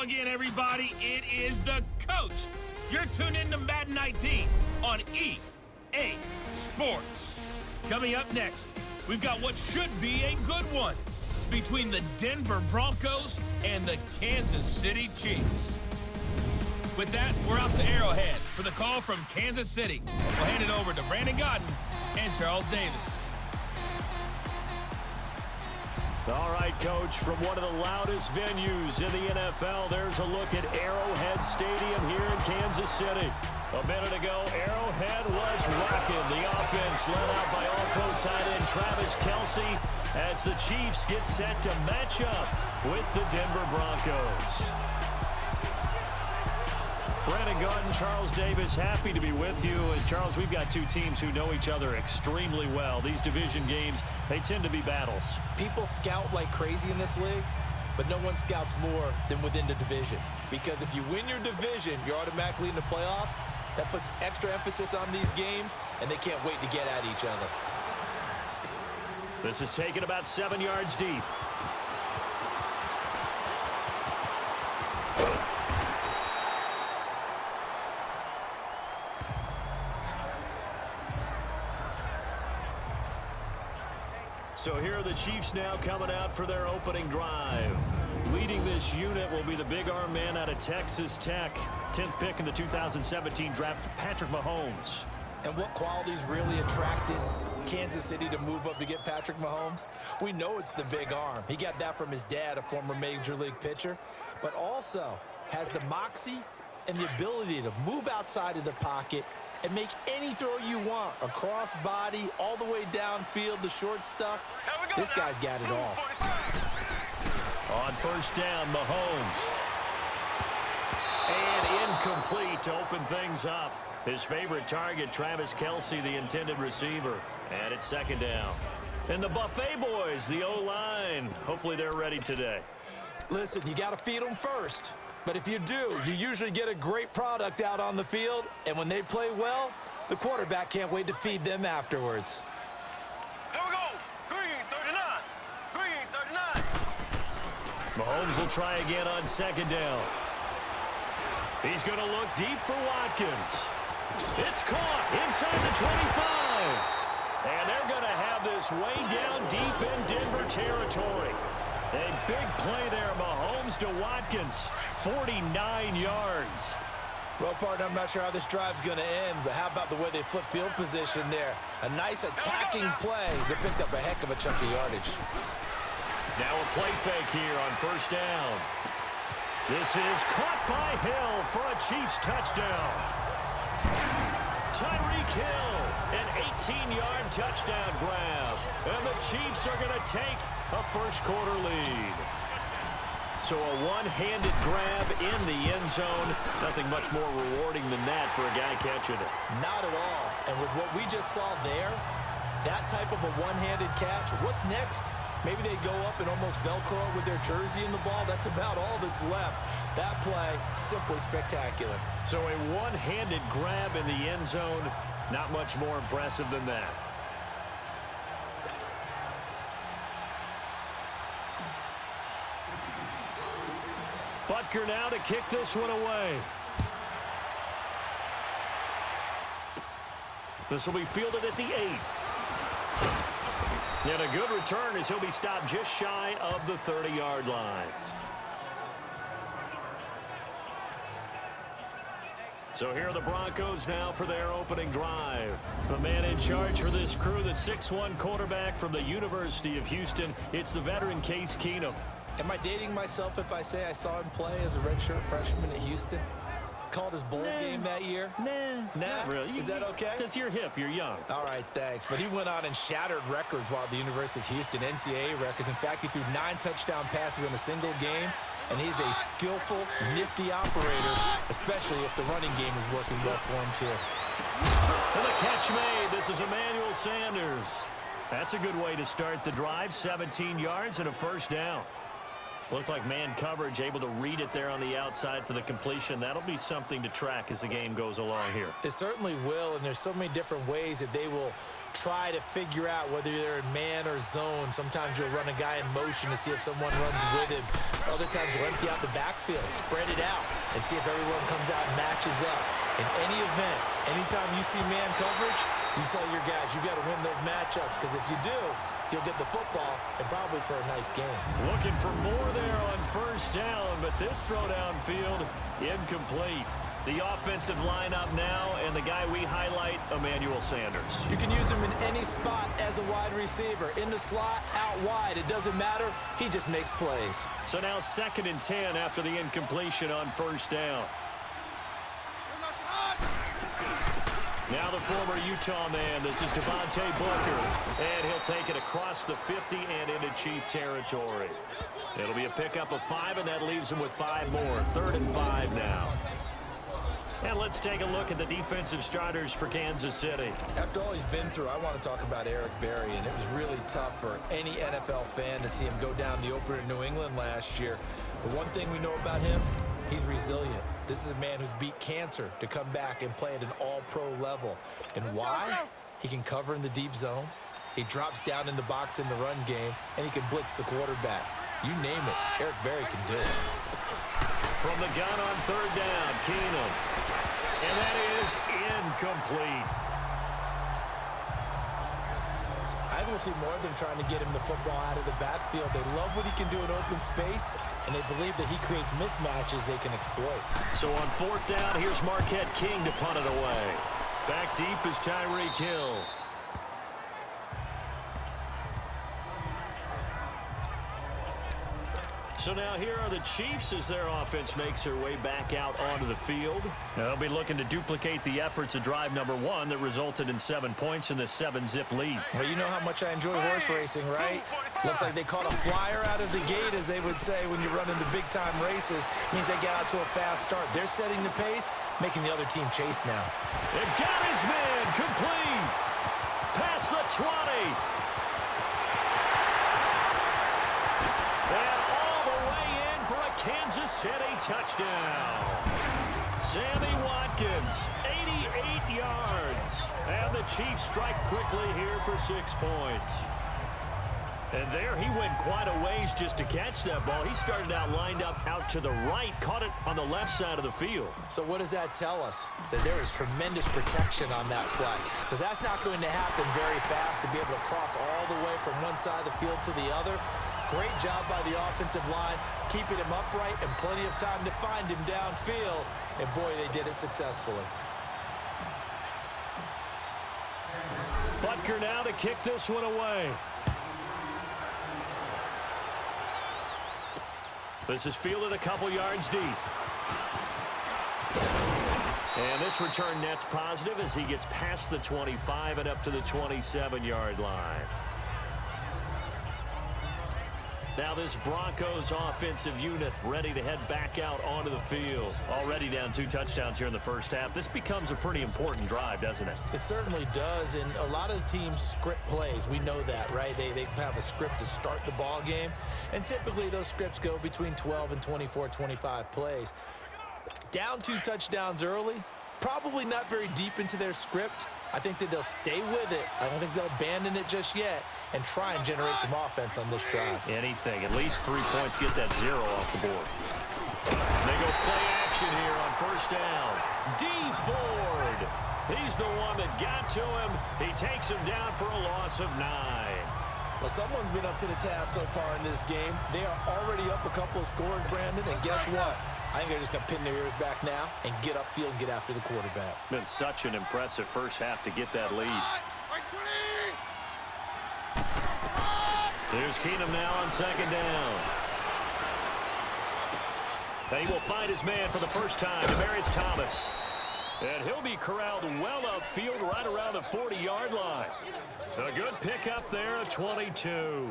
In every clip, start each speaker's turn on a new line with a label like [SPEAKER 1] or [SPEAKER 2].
[SPEAKER 1] again, everybody. It is the coach. You're tuned in to Madden 19 on EA Sports. Coming up next, we've got what should be a good one between the Denver Broncos and the Kansas City Chiefs. With that, we're out to Arrowhead for the call from Kansas City. We'll hand it over to Brandon Godden and Charles Davis.
[SPEAKER 2] All right, Coach, from one of the loudest venues in the NFL, there's a look at Arrowhead Stadium here in Kansas City. A minute ago, Arrowhead was rocking. The offense led out by All-Pro tight end Travis Kelce as the Chiefs get set to match up with the Denver Broncos. Brandon Godden, Charles Davis, happy to be with you. And Charles, we've got two teams who know each other extremely well. These division games, they tend to be battles.
[SPEAKER 3] People scout like crazy in this league, but no one scouts more than within the division. Because if you win your division, you're automatically in the playoffs. That puts extra emphasis on these games, and they can't wait to get at each other.
[SPEAKER 2] This is taken about 7 yards deep. So here are the Chiefs now coming out for their opening drive. Leading this unit will be the big arm man out of Texas Tech. 10th pick in the 2017 draft, Patrick Mahomes.
[SPEAKER 3] And what qualities really attracted Kansas City to move up to get Patrick Mahomes? We know it's the big arm. He got that from his dad, a former Major League pitcher, but also has the moxie and the ability to move outside of the pocket and make any throw you want, across body, all the way downfield, the short stuff. This guy's got it all.
[SPEAKER 2] On first down, Mahomes. And incomplete to open things up. His favorite target, Travis Kelce, the intended receiver. And it's second down. And the Buffet boys, the O-line. Hopefully they're ready today.
[SPEAKER 3] Listen, you got to feed them first. But if you do, you usually get a great product out on the field. And when they play well, the quarterback can't wait to feed them afterwards.
[SPEAKER 4] Here we go. Green 39. Green 39.
[SPEAKER 2] Mahomes will try again on second down. He's going to look deep for Watkins. It's caught inside the 25. And they're going to have this way down deep in Denver territory. A big play there, Mahomes to Watkins, 49 yards.
[SPEAKER 3] Well, partner, I'm not sure how this drive's going to end, but how about the way they flip field position there? A nice attacking play that picked up a heck of a chunk of yardage.
[SPEAKER 2] Now a play fake here on first down. This is caught by Hill for a Chiefs touchdown. Tyreek Hill, an 18-yard touchdown grab. And the Chiefs are going to take a first-quarter lead. So a one-handed grab in the end zone. Nothing much more rewarding than that for a guy catching it.
[SPEAKER 3] Not at all. And with what we just saw there, that type of a one-handed catch, what's next? Maybe they go up and almost Velcro with their jersey in the ball. That's about all that's left. That play, simply spectacular.
[SPEAKER 2] So a one-handed grab in the end zone, not much more impressive than that. Butker now to kick this one away. This will be fielded at the 8. And a good return as he'll be stopped just shy of the 30-yard line. So here are the Broncos now for their opening drive. The man in charge for this crew, the 6'1" quarterback from the University of Houston. It's the veteran Case Keenum.
[SPEAKER 3] Am I dating myself if I say I saw him play as a redshirt freshman at Houston? Called his bowl game that year?
[SPEAKER 2] Nah, not really.
[SPEAKER 3] Is that okay?
[SPEAKER 2] Because you're hip, you're young.
[SPEAKER 3] All right, thanks. But he went on and shattered records while at the University of Houston, NCAA records. In fact, he threw 9 touchdown passes in a single game, and he's a skillful, nifty operator, especially if the running game is working well for him, too.
[SPEAKER 2] And the catch made. This is Emmanuel Sanders. That's a good way to start the drive. 17 yards and a first down. Looked like man coverage, able to read it there on the outside for the completion. That'll be something to track as the game goes along here.
[SPEAKER 3] It certainly will, and there's so many different ways that they will try to figure out whether they're in man or zone. Sometimes you'll run a guy in motion to see if someone runs with him. Other times you'll empty out the backfield, spread it out, and see if everyone comes out and matches up. In any event, anytime you see man coverage, you tell your guys you got to win those matchups, because if you do, you'll get the football and probably for a nice game.
[SPEAKER 2] Looking for more there on first down, but this throw downfield incomplete. The offensive lineup now, and the guy we highlight, Emmanuel Sanders.
[SPEAKER 3] You can use him in any spot as a wide receiver. In the slot, out wide, it doesn't matter. He just makes plays.
[SPEAKER 2] So now 2nd and 10 after the incompletion on first down. Now the former Utah man, this is Devontae Booker, and he'll take it across the 50 and into Chief territory. It'll be a pickup of 5, and that leaves him with 5 more. 3rd and 5 now. And let's take a look at the defensive starters for Kansas City.
[SPEAKER 3] After all he's been through, I want to talk about Eric Berry, and it was really tough for any NFL fan to see him go down the opener in New England last year. But one thing we know about him, he's resilient. This is a man who's beat cancer to come back and play at an all-pro level. And why? He can cover in the deep zones. He drops down in the box in the run game, and he can blitz the quarterback. You name it, Eric Berry can do it.
[SPEAKER 2] From the gun on 3rd down, Keenum. And that is incomplete.
[SPEAKER 3] I will see more of them trying to get him the football out of the backfield. They love what he can do in open space, and they believe that he creates mismatches they can exploit.
[SPEAKER 2] So on 4th down, here's Marquette King to punt it away. Back deep is Tyreek Hill. So now here are the Chiefs as their offense makes their way back out onto the field. Now they'll be looking to duplicate the efforts of drive number 1 that resulted in 7 points in this 7-zip lead.
[SPEAKER 3] Well, you know how much I enjoy horse racing, right? Looks like they caught a flyer out of the gate, as they would say when you run into big-time races. Means they get out to a fast start. They're setting the pace, making the other team chase now.
[SPEAKER 2] It got his man complete. Past the 20. Kansas City touchdown. Sammy Watkins, 88 yards. And the Chiefs strike quickly here for 6 points. And there he went quite a ways just to catch that ball. He started out lined up out to the right, caught it on the left side of the field.
[SPEAKER 3] So what does that tell us? That there is tremendous protection on that play. Because that's not going to happen very fast, to be able to cross all the way from one side of the field to the other. Great job by the offensive line, keeping him upright and plenty of time to find him downfield. And boy, they did it successfully.
[SPEAKER 2] Butker now to kick this one away. This is fielded a couple yards deep. And this return net's positive as he gets past the 25 and up to the 27-yard line. Now this Broncos offensive unit ready to head back out onto the field. Already down 2 touchdowns here in the first half. This becomes a pretty important drive, doesn't it?
[SPEAKER 3] It certainly does, and a lot of the teams script plays. We know that, right? They have a script to start the ball game, and typically those scripts go between 12 and 24, 25 plays. Down 2 touchdowns early, probably not very deep into their script. I think that they'll stay with it. I don't think they'll abandon it just yet and try and generate some offense on this drive.
[SPEAKER 2] Anything. At least 3 points, get that 0 off the board. They go play action here on first down. D. Ford. He's the one that got to him. He takes him down for a loss of 9.
[SPEAKER 3] Well, someone's been up to the task so far in this game. They are already up a couple of scores, Brandon, and guess what? I think they're just going to pin their ears back now and get upfield and get after the quarterback.
[SPEAKER 2] Been such an impressive first half to get that lead. There's Keenum now on second down. And he will find his man for the first time, Demaryius Thomas. And he'll be corralled well upfield right around the 40-yard line. A good pickup there at 22.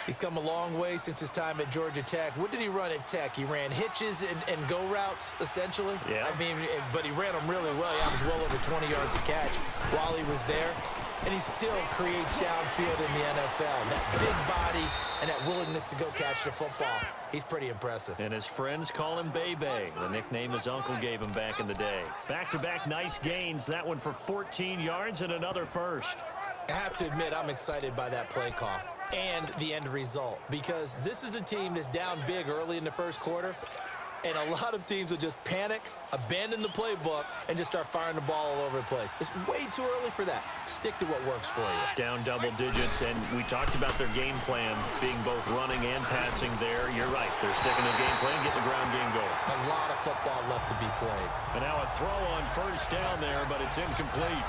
[SPEAKER 3] He's come a long way since his time at Georgia Tech. What did he run at Tech? He ran hitches and go routes, essentially.
[SPEAKER 2] Yeah.
[SPEAKER 3] I mean, but he ran them really well. He averaged well over 20 yards a catch while he was there. and he still creates downfield in the NFL. That big body and that willingness to go catch the football. He's pretty impressive.
[SPEAKER 2] And his friends call him Bebe, the nickname his uncle gave him back in the day. Back-to-back nice gains, that one for 14 yards and another first.
[SPEAKER 3] I have to admit, I'm excited by that play call and the end result, because this is a team that's down big early in the first quarter, and a lot of teams will just panic, abandon the playbook, and just start firing the ball all over the place. It's way too early for that. Stick to what works for you.
[SPEAKER 2] Down double digits, and we talked about their game plan being both running and passing there. You're right. They're sticking to the game plan, get the ground game going.
[SPEAKER 3] A lot of football left to be played.
[SPEAKER 2] And now a throw on first down there, but it's incomplete.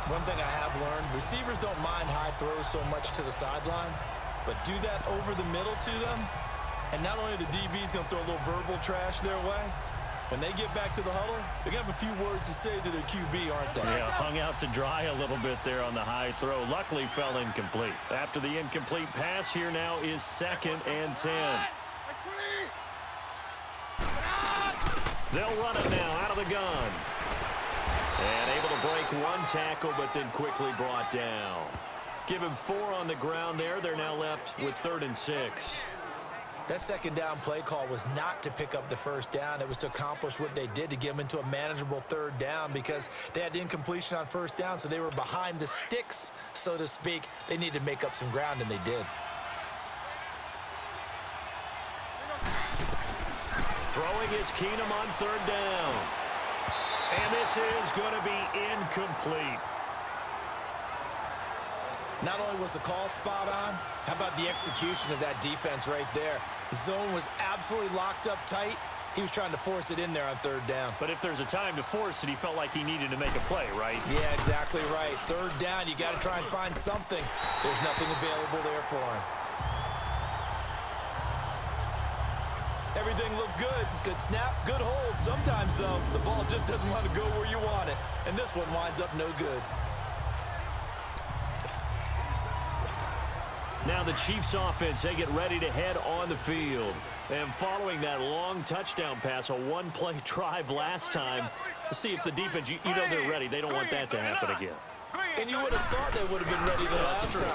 [SPEAKER 3] One thing I have learned, receivers don't mind high throws so much to the sideline, but do that over the middle to them, and not only the DB's going to throw a little verbal trash their way, when they get back to the huddle, they're going to have a few words to say to their QB, aren't they?
[SPEAKER 2] Yeah, hung out to dry a little bit there on the high throw. Luckily fell incomplete. After the incomplete pass, here now is 2nd and 10. They'll run it now out of the gun. And able to break one tackle, but then quickly brought down. Give him 4 on the ground there. They're now left with 3rd and 6.
[SPEAKER 3] That second down play call was not to pick up the first down. It was to accomplish what they did, to get them into a manageable 3rd down, because they had incompletion on first down, so they were behind the sticks, so to speak. They needed to make up some ground, and they did.
[SPEAKER 2] Throwing is Keenum on 3rd down. And this is going to be incomplete.
[SPEAKER 3] Not only was the call spot on, how about the execution of that defense right there? The zone was absolutely locked up tight. He was trying to force it in there on 3rd down.
[SPEAKER 2] But if there's a time to force it, he felt like he needed to make a play, right?
[SPEAKER 3] Yeah, exactly right. 3rd down, you got to try and find something. There's nothing available there for him. Everything looked good. Good snap, good hold. Sometimes, though, the ball just doesn't want to go where you want it. And this one winds up no good.
[SPEAKER 2] Now the Chiefs offense, they get ready to head on the field. And following that long touchdown pass, a one-play drive last time, let's see if the defense, you know they're ready. They don't want that to happen again.
[SPEAKER 3] And you would have thought they would have been ready the last time.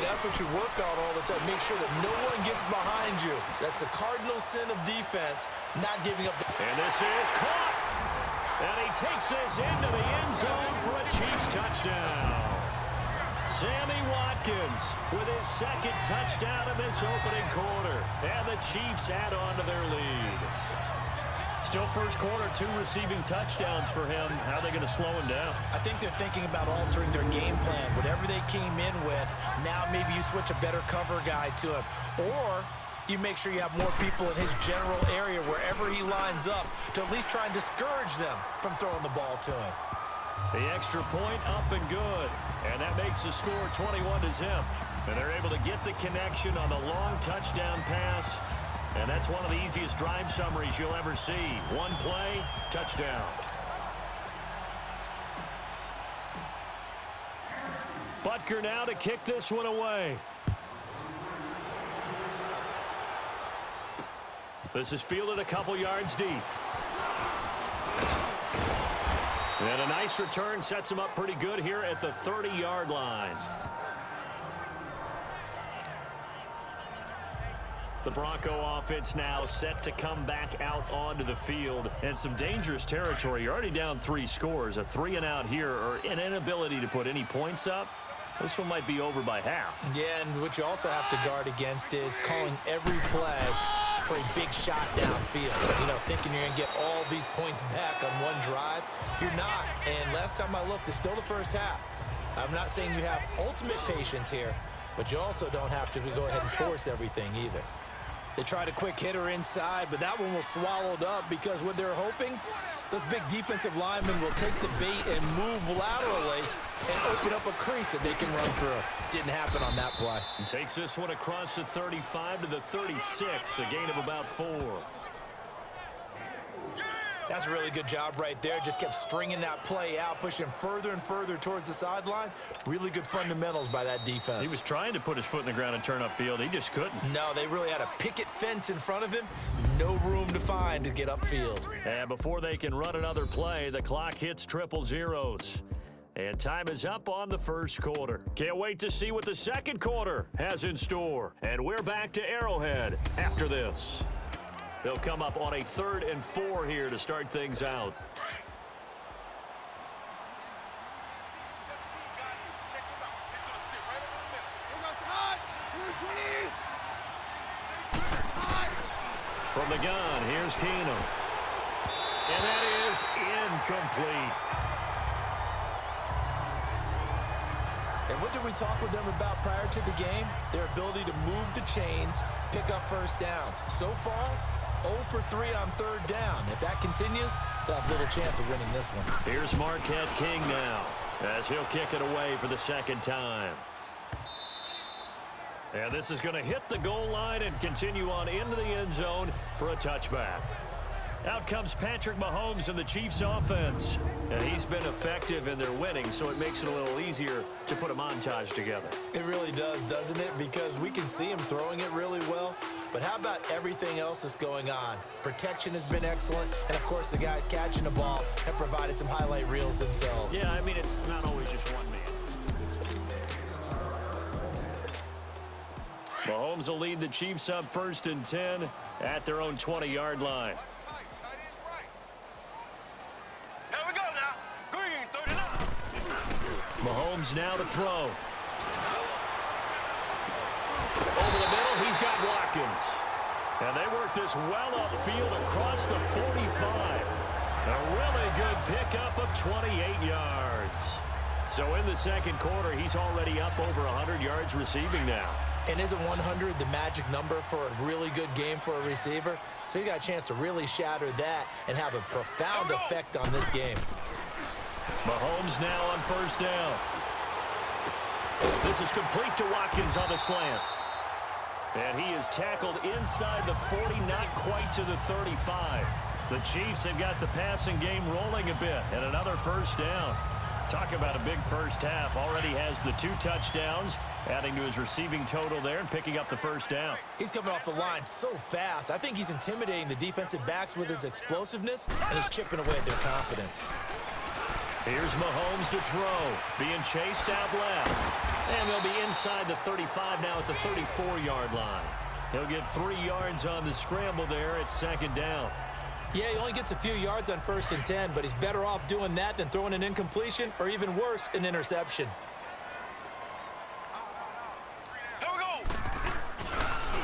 [SPEAKER 3] That's what you work on all the time. Make sure that no one gets behind you. That's the cardinal sin of defense, not giving up.
[SPEAKER 2] And this is caught. And he takes this into the end zone for a Chiefs touchdown. Sammy Watkins with his 2nd touchdown of this opening quarter. And the Chiefs add on to their lead. Still first quarter, 2 receiving touchdowns for him. How are they going to slow him down?
[SPEAKER 3] I think they're thinking about altering their game plan. Whatever they came in with, now maybe you switch a better cover guy to him. Or you make sure you have more people in his general area wherever he lines up to at least try and discourage them from throwing the ball to him.
[SPEAKER 2] The extra point up and good. And that makes the score 21-0. And they're able to get the connection on the long touchdown pass. And that's one of the easiest drive summaries you'll ever see. One play, touchdown. Butker now to kick this one away. This is fielded a couple yards deep. And a nice return sets him up pretty good here at the 30-yard line. The Bronco offense now set to come back out onto the field. And some dangerous territory. You're already down 3 scores. A 3-and-out here, or an inability to put any points up. This one might be over by half.
[SPEAKER 3] Yeah, and what you also have to guard against is calling every play for a big shot downfield. You know, thinking you're going to get all these points back on one drive. You're not. And last time I looked, it's still the first half. I'm not saying you have ultimate patience here, but you also don't have to go ahead and force everything either. They tried a quick hitter inside, but that one was swallowed up because what they're hoping, those big defensive linemen will take the bait and move laterally and open up a crease that they can run through. Didn't happen on that play.
[SPEAKER 2] And takes this one across the 35 to the 36, a gain of about 4.
[SPEAKER 3] That's a really good job right there. Just kept stringing that play out, pushing him further and further towards the sideline. Really good fundamentals by that defense.
[SPEAKER 2] He was trying to put his foot in the ground and turn upfield. He just couldn't.
[SPEAKER 3] No, they really had a picket fence in front of him. No room to find to get upfield.
[SPEAKER 2] And before they can run another play, the clock hits triple zeros. And time is up on the first quarter. Can't wait to see what the second quarter has in store. And we're back to Arrowhead after this. They'll come up on a 3rd and 4 here to start things out. From the gun, here's Keenum. And that is incomplete.
[SPEAKER 3] And what did we talk with them about prior to the game? Their ability to move the chains, pick up first downs. So far, 0 for 3 on 3rd down. If that continues, they'll have little chance of winning this one.
[SPEAKER 2] Here's Marquette King now, as he'll kick it away for the second time. And this is going to hit the goal line and continue on into the end zone for a touchback. Out comes Patrick Mahomes and the Chiefs offense. And he's been effective in their winning, so it makes it a little easier to put a montage together.
[SPEAKER 3] It really does, doesn't it? Because we can see him throwing it really well. But how about everything else that's going on? Protection has been excellent. And, of course, the guys catching the ball have provided some highlight reels themselves.
[SPEAKER 2] Yeah, I mean, it's not always just one man. Mahomes will lead the Chiefs up 1st and 10 at their own 20-yard line.
[SPEAKER 4] Here we go now. Green, 39.
[SPEAKER 2] Mahomes now to throw. Over the middle, he's got Watkins. And they work this well upfield across the 45. A really good pickup of 28 yards. So in the second quarter, he's already up over 100 yards receiving now.
[SPEAKER 3] And isn't 100 the magic number for a really good game for a receiver? So he got a chance to really shatter that and have a profound effect on this game.
[SPEAKER 2] Mahomes now on 1st down. This is complete to Watkins on the slant. And he is tackled inside the 40, not quite to the 35. The Chiefs have got the passing game rolling a bit, and another 1st down. Talk about a big first half. Already has the 2 touchdowns, adding to his receiving total there and picking up the 1st down.
[SPEAKER 3] He's coming off the line so fast. I think he's intimidating the defensive backs with his explosiveness and he's chipping away at their confidence.
[SPEAKER 2] Here's Mahomes to throw, being chased out left. And they'll be inside the 35 now at the 34-yard line. He'll get 3 yards on the scramble there at 2nd down.
[SPEAKER 3] Yeah, he only gets a few yards on 1st and 10, but he's better off doing that than throwing an incompletion or even worse, an interception.
[SPEAKER 4] Here we go.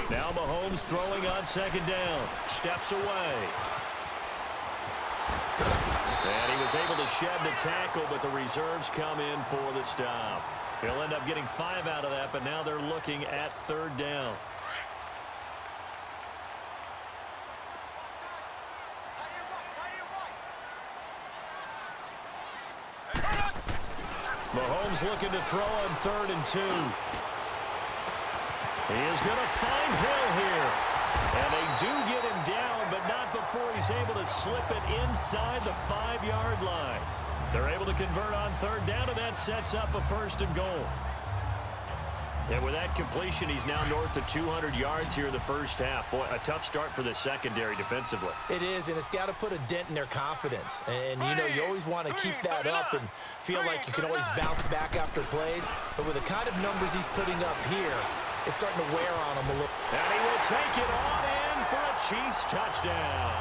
[SPEAKER 2] Now Mahomes throwing on 2nd down. Steps away. And he was able to shed the tackle, but the reserves come in for the stop. He'll end up getting 5 out of that, but now they're looking at 3rd down. Mahomes looking to throw on 3rd and 2. He is going to find Hill here. And they do get him down, but not before he's able to slip it inside the 5-yard line. They're able to convert on 3rd down, and that sets up a 1st and goal. And with that completion, he's now north of 200 yards here in the first half. Boy, a tough start for the secondary defensively.
[SPEAKER 3] It is, and it's got to put a dent in their confidence. And, you know, you always want to keep that up and feel like you can always bounce back after plays. But with the kind of numbers he's putting up here, it's starting to wear on him a little.
[SPEAKER 2] And he will take it on in for a Chiefs touchdown.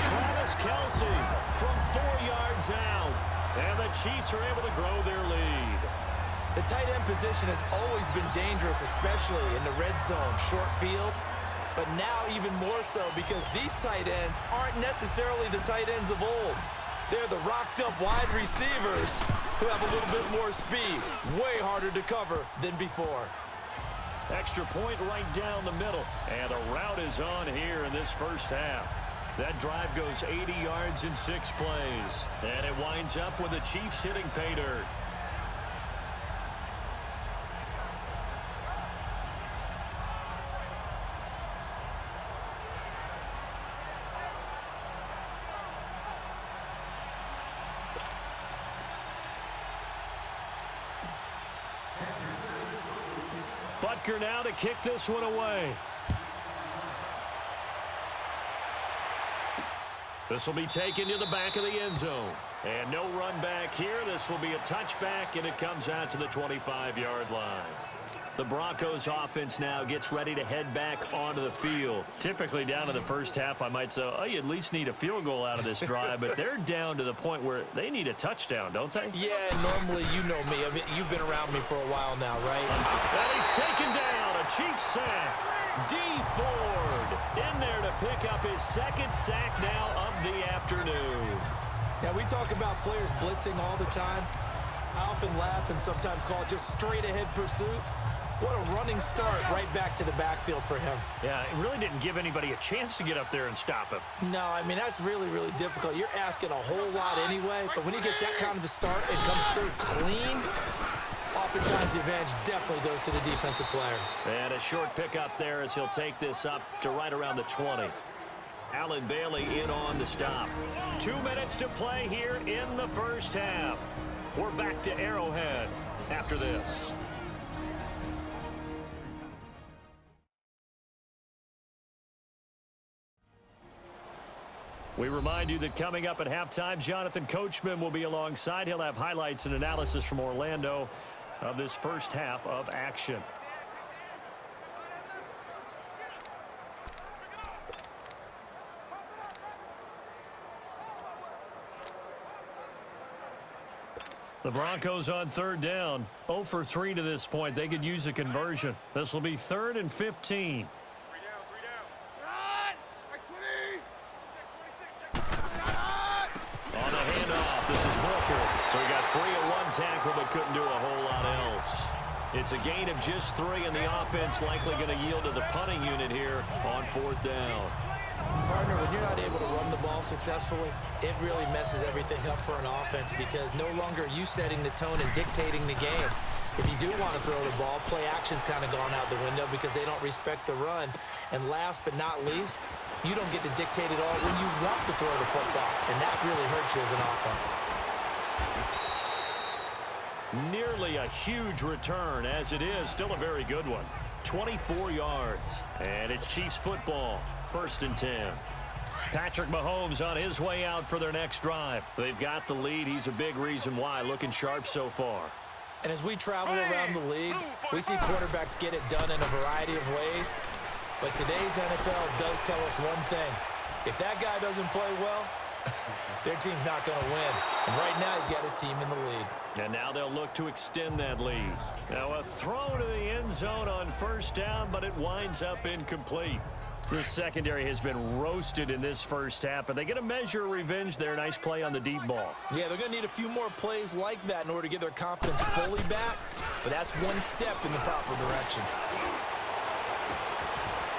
[SPEAKER 2] Travis Kelce from 4 yards out. And the Chiefs are able to grow their lead.
[SPEAKER 3] The tight end position has always been dangerous, especially in the red zone, short field. But now even more so because these tight ends aren't necessarily the tight ends of old. They're the rocked-up wide receivers who have a little bit more speed. Way harder to cover than before.
[SPEAKER 2] Extra point right down the middle. And a route is on here in this first half. That drive goes 80 yards in 6 plays. And it winds up with the Chiefs hitting pay dirt. Butker now to kick this one away. This will be taken to the back of the end zone. And no run back here. This will be a touchback, and it comes out to the 25-yard line. The Broncos offense now gets ready to head back onto the field. Typically down to the first half, I might say, oh, you at least need a field goal out of this drive, but they're down to the point where they need a touchdown, don't they?
[SPEAKER 3] Yeah, normally you know me. I mean, you've been around me for a while now, right?
[SPEAKER 2] And he's taken down. A Chiefs sack. D. Ford in there to pick up his second sack now of the afternoon.
[SPEAKER 3] Now, we talk about players blitzing all the time. I often laugh and sometimes call it just straight-ahead pursuit. What a running start right back to the backfield for him.
[SPEAKER 2] Yeah, it really didn't give anybody a chance to get up there and stop him.
[SPEAKER 3] No, I mean, that's really, really difficult. You're asking a whole lot anyway, but when he gets that kind of a start and comes through clean, oftentimes the advantage definitely goes to the defensive player.
[SPEAKER 2] And a short pickup there as he'll take this up to right around the 20. Allen Bailey in on the stop. 2 minutes to play here in the first half. We're back to Arrowhead after this. We remind you that coming up at halftime, Jonathan Coachman will be alongside. He'll have highlights and analysis from Orlando of this first half of action. The Broncos on third down. 0 for 3 to this point. They could use a conversion. This will be 3rd and 15. On the handoff, this is Booker. So he got free of one tackle but couldn't do a whole lot else. It's a gain of just 3, and the offense likely going to yield to the punting unit here on 4th down.
[SPEAKER 3] Partner, when you're not able to run the ball successfully, it really messes everything up for an offense because no longer are you setting the tone and dictating the game. If you do want to throw the ball, play action's kind of gone out the window because they don't respect the run. And last but not least, you don't get to dictate it all when you want to throw the football, and that really hurts you as an offense.
[SPEAKER 2] Nearly a huge return, as it is still a very good one. 24 yards, and it's Chiefs football. 1st and 10. Patrick Mahomes on his way out for their next drive. They've got the lead. He's a big reason why. Looking sharp so far.
[SPEAKER 3] And as we travel around the league, we see quarterbacks get it done in a variety of ways. But today's NFL does tell us one thing. If that guy doesn't play well, their team's not going to win. And right now he's got his team in the lead.
[SPEAKER 2] And now they'll look to extend that lead. Now a throw to the end zone on 1st down, but it winds up incomplete. The secondary has been roasted in this first half, but they get a measure of revenge there. Nice play on the deep ball.
[SPEAKER 3] Yeah, they're going to need a few more plays like that in order to get their confidence fully back, but that's one step in the proper direction.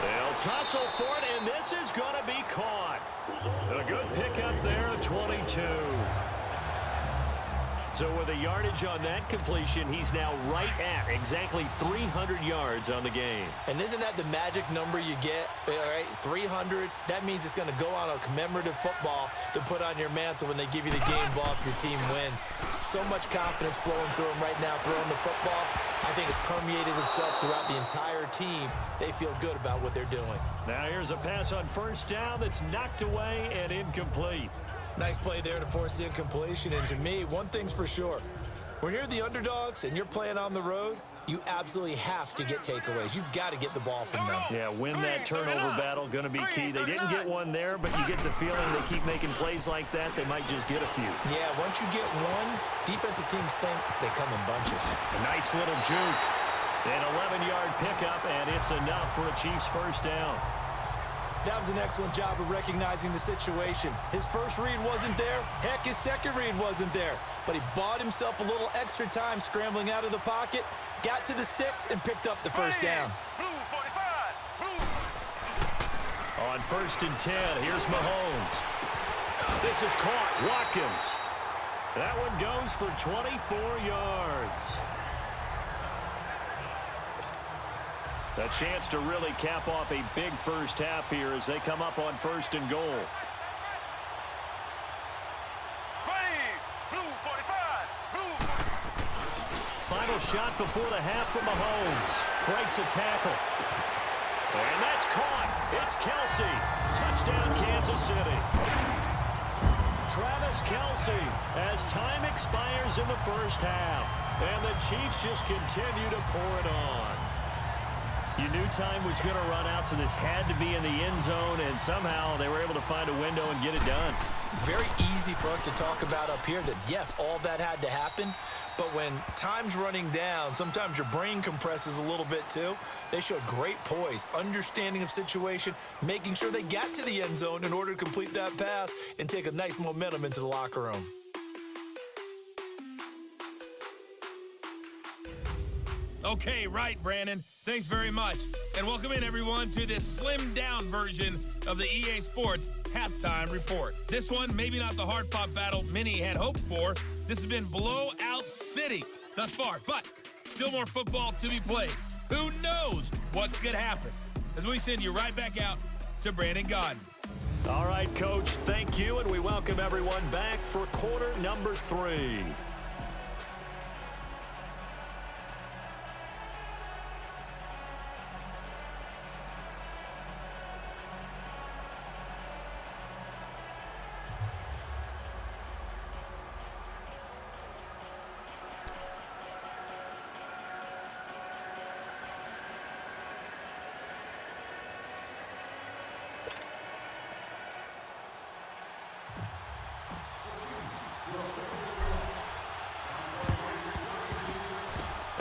[SPEAKER 2] They'll tussle for it, and this is going to be caught. A good pickup there, 22. So with a yardage on that completion, he's now right at exactly 300 yards on the game.
[SPEAKER 3] And isn't that the magic number you get? All right, 300. That means it's going to go on a commemorative football to put on your mantle when they give you the game ball if your team wins. So much confidence flowing through him right now, throwing the football. I think it's permeated itself throughout the entire team. They feel good about what they're doing.
[SPEAKER 2] Now here's a pass on 1st down that's knocked away and incomplete.
[SPEAKER 3] Nice play there to force the incompletion. And to me, one thing's for sure. When you're the underdogs and you're playing on the road, you absolutely have to get takeaways. You've got to get the ball from them.
[SPEAKER 2] Yeah, win that turnover battle, going to be key. They didn't get one there, but you get the feeling they keep making plays like that, they might just get a few.
[SPEAKER 3] Yeah, once you get one, defensive teams think they come in bunches.
[SPEAKER 2] A nice little juke. An 11-yard pickup, and it's enough for a Chiefs 1st down.
[SPEAKER 3] That was an excellent job of recognizing the situation. His first read wasn't there. Heck, his second read wasn't there. But he bought himself a little extra time scrambling out of the pocket, got to the sticks, and picked up the 1st down.
[SPEAKER 4] Blue 45. Blue.
[SPEAKER 2] On 1st and 10, here's Mahomes. This is caught. Watkins. That one goes for 24 yards. A chance to really cap off a big first half here as they come up on 1st and goal.
[SPEAKER 4] Ready. Blue 45. Blue 45.
[SPEAKER 2] Final shot before the half from Mahomes. Breaks a tackle. And that's caught. It's Kelsey. Touchdown, Kansas City. Travis Kelce as time expires in the first half. And the Chiefs just continue to pour it on. You knew time was going to run out, so this had to be in the end zone, and somehow they were able to find a window and get it done.
[SPEAKER 3] Very easy for us to talk about up here that, yes, all that had to happen, but when time's running down, sometimes your brain compresses a little bit too. They showed great poise, understanding of situation, making sure they got to the end zone in order to complete that pass and take a nice momentum into the locker room.
[SPEAKER 1] Okay, right, Brandon. Thanks very much. And welcome in, everyone, to this slimmed-down version of the EA Sports Halftime Report. This one, maybe not the hard-fought battle many had hoped for. This has been blowout city thus far, but still more football to be played. Who knows what could happen? As we send you right back out to Brandon Godden.
[SPEAKER 2] All right, Coach, thank you, and we welcome everyone back for quarter number 3.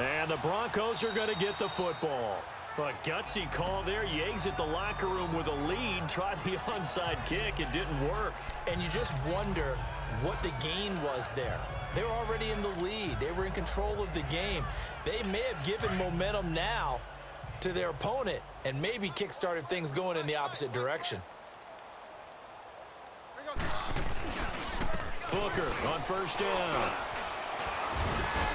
[SPEAKER 2] And the Broncos are going to get the football. A gutsy call there. You exit the locker room with a lead. Tried the onside kick. It didn't work.
[SPEAKER 3] And you just wonder what the gain was there. They were already in the lead. They were in control of the game. They may have given momentum now to their opponent and maybe kick-started things going in the opposite direction.
[SPEAKER 2] Booker on first down.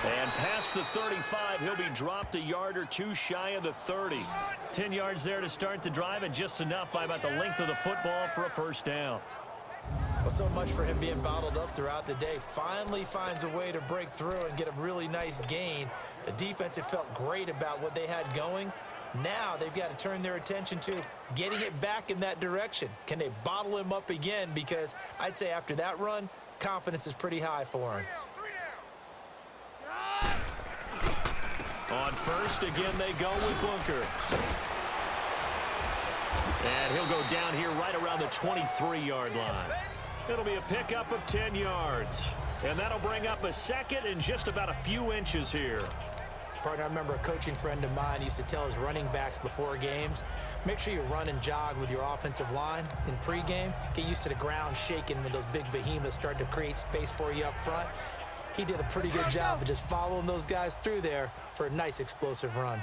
[SPEAKER 2] And past the 35, he'll be dropped a yard or two shy of the 30. 10 yards there to start the drive, and just enough by about the length of the football for a first down.
[SPEAKER 3] Well, so much for him being bottled up throughout the day. Finally finds a way to break through and get a really nice gain. The defense had felt great about what they had going. Now they've got to turn their attention to getting it back in that direction. Can they bottle him up again? Because I'd say after that run, confidence is pretty high for him.
[SPEAKER 2] On first, again, they go with Booker. And he'll go down here right around the 23-yard line. It'll be a pickup of 10 yards. And that'll bring up a second and just about a few inches here.
[SPEAKER 3] Partner, I remember a coaching friend of mine used to tell his running backs before games, make sure you run and jog with your offensive line in pregame. Get used to the ground shaking when those big behemoths start to create space for you up front. He did a pretty good job of just following those guys through there for a nice explosive run.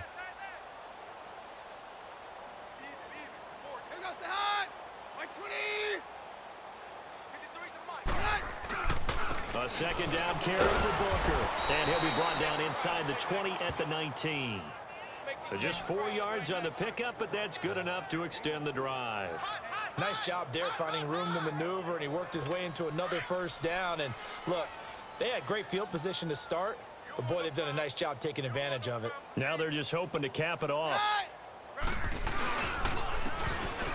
[SPEAKER 2] A second down carry for Booker. And he'll be brought down inside the 20 at the 19. Just 4 yards on the pickup, but that's good enough to extend the drive.
[SPEAKER 3] Nice job there finding room to maneuver, and he worked his way into another first down. And look, they had great field position to start, but boy, they've done a nice job taking advantage of it.
[SPEAKER 2] Now they're just hoping to cap it off.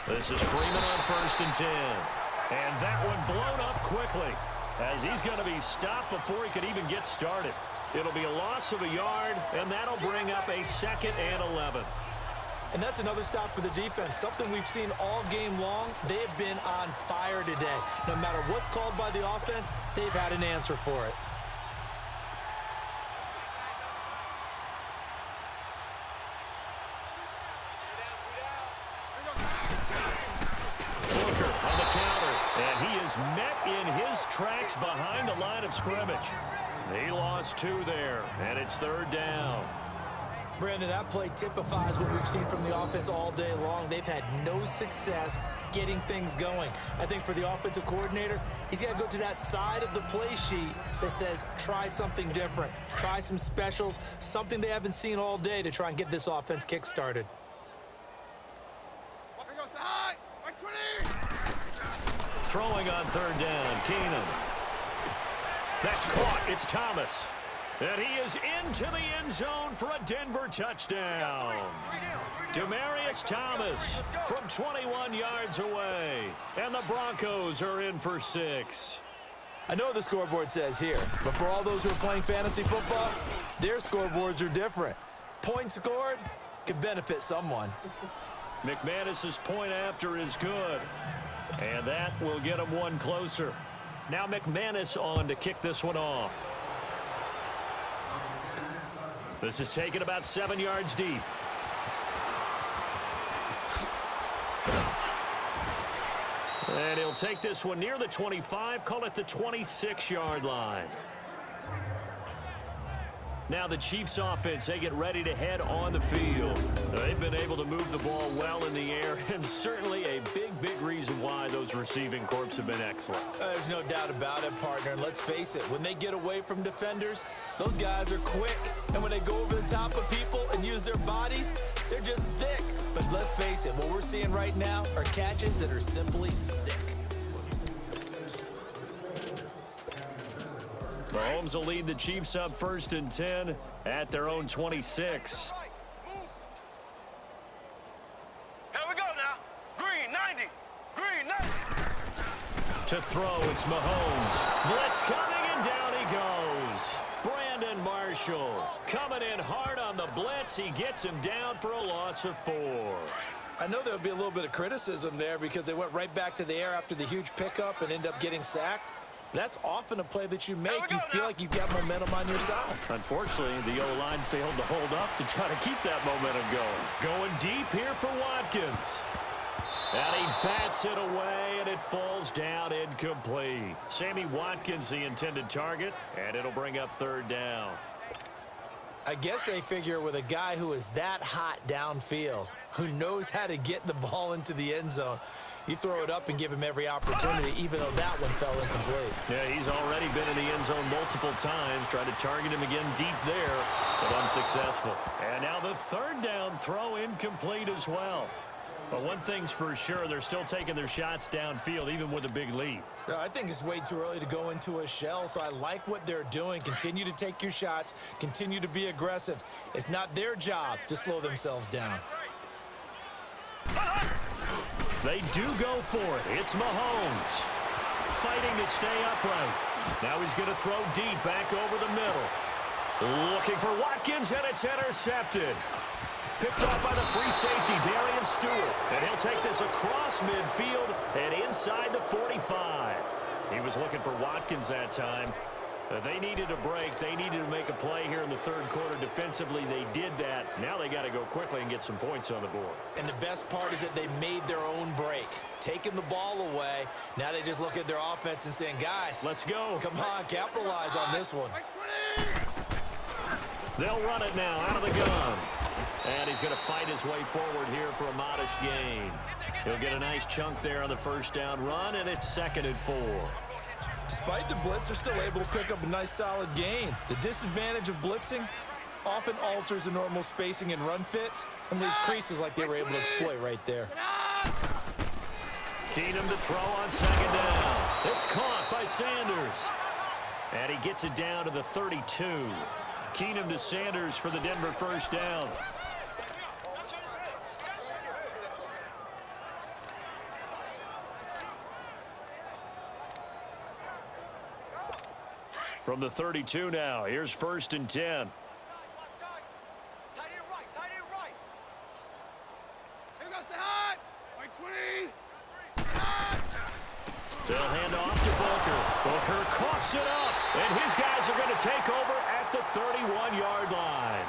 [SPEAKER 2] This is Freeman on first and 10. And that one blown up quickly, as he's going to be stopped before he could even get started. It'll be a loss of a yard, and that'll bring up a 2nd and 11.
[SPEAKER 3] And that's another stop for the defense, something we've seen all game long. They have been on fire today. No matter what's called by the offense, they've had an answer for it.
[SPEAKER 2] Booker on the counter, and he is met in his tracks behind the line of scrimmage. He lost 2 there, and it's 3rd down.
[SPEAKER 3] Brandon, that play typifies what we've seen from the offense all day long. They've had no success getting things going. I think for the offensive coordinator, he's got to go to that side of the play sheet that says, try something different, try some specials, something they haven't seen all day to try and get this offense kick-started.
[SPEAKER 2] Throwing on 3rd down, Keenan. That's caught. It's Thomas. And he is into the end zone for a Denver touchdown. Demaryius Thomas from 21 yards away. And the Broncos are in for 6.
[SPEAKER 3] I know what the scoreboard says here, but for all those who are playing fantasy football, their scoreboards are different. Points scored could benefit someone.
[SPEAKER 2] McManus's point after is good, and that will get him one closer. Now McManus on to kick this one off. This is taken about 7 yards deep. And he'll take this one near the 25, call it the 26-yard line. Now the Chiefs offense, they get ready to head on the field. They've been able to move the ball well in the air, and certainly a big reason why those receiving corps have been excellent.
[SPEAKER 3] There's no doubt about it, partner. And let's face it, when they get away from defenders, those guys are quick. And when they go over the top of people and use their bodies, they're just thick. But let's face it, what we're seeing right now are catches that are simply sick.
[SPEAKER 2] Mahomes will lead the Chiefs up 1st and 10 at their own 26.
[SPEAKER 4] Here we go now. Green 90. Green 90.
[SPEAKER 2] To throw, it's Mahomes. Blitz coming, and down he goes. Brandon Marshall coming in hard on the blitz. He gets him down for a loss of 4.
[SPEAKER 3] I know there'll be a little bit of criticism there because they went right back to the air after the huge pickup and end up getting sacked. That's often a play that you make. You feel like you've got momentum on your side.
[SPEAKER 2] Unfortunately, the O-line failed to hold up to try to keep that momentum going. Going deep here for Watkins. And he bats it away, and it falls down incomplete. Sammy Watkins, the intended target, and it'll bring up 3rd down.
[SPEAKER 3] I guess they figure with a guy who is that hot downfield, who knows how to get the ball into the end zone, you throw it up and give him every opportunity, even though that one fell incomplete.
[SPEAKER 2] Yeah, he's already been in the end zone multiple times, tried to target him again deep there, but unsuccessful. And now the 3rd down throw incomplete as well. But one thing's for sure, they're still taking their shots downfield, even with a big lead.
[SPEAKER 3] I think it's way too early to go into a shell, so I like what they're doing. Continue to take your shots. Continue to be aggressive. It's not their job to slow themselves down.
[SPEAKER 2] They do go for it. It's Mahomes fighting to stay upright. Now he's going to throw deep back over the middle. Looking for Watkins, and it's intercepted. Picked up by the free safety, Darian Stewart. And he'll take this across midfield and inside the 45. He was looking for Watkins that time. They needed a break. They needed to make a play here in the 3rd quarter. Defensively, they did that. Now they got to go quickly and get some points on the board.
[SPEAKER 3] And the best part is that they made their own break. Taking the ball away. Now they just look at their offense and saying, guys,
[SPEAKER 2] let's go.
[SPEAKER 3] Come on, capitalize on this one.
[SPEAKER 2] They'll run it now out of the gun. And he's going to fight his way forward here for a modest gain. He'll get a nice chunk there on the 1st down run, and it's 2nd and 4.
[SPEAKER 3] Despite the blitz, they're still able to pick up a nice solid gain. The disadvantage of blitzing often alters the normal spacing and run fits and leaves creases like they were able to exploit right there.
[SPEAKER 2] Keenum to throw on 2nd down. It's caught by Sanders. And he gets it down to the 32. Keenum to Sanders for the Denver 1st down. From the 32 now, here's 1st and 10.
[SPEAKER 4] Tight end right. Tight end right. Here goes the hot. Right 20.
[SPEAKER 2] They'll hand off to Booker. Booker coughs it up, and his guys are going to take over at the 31-yard line.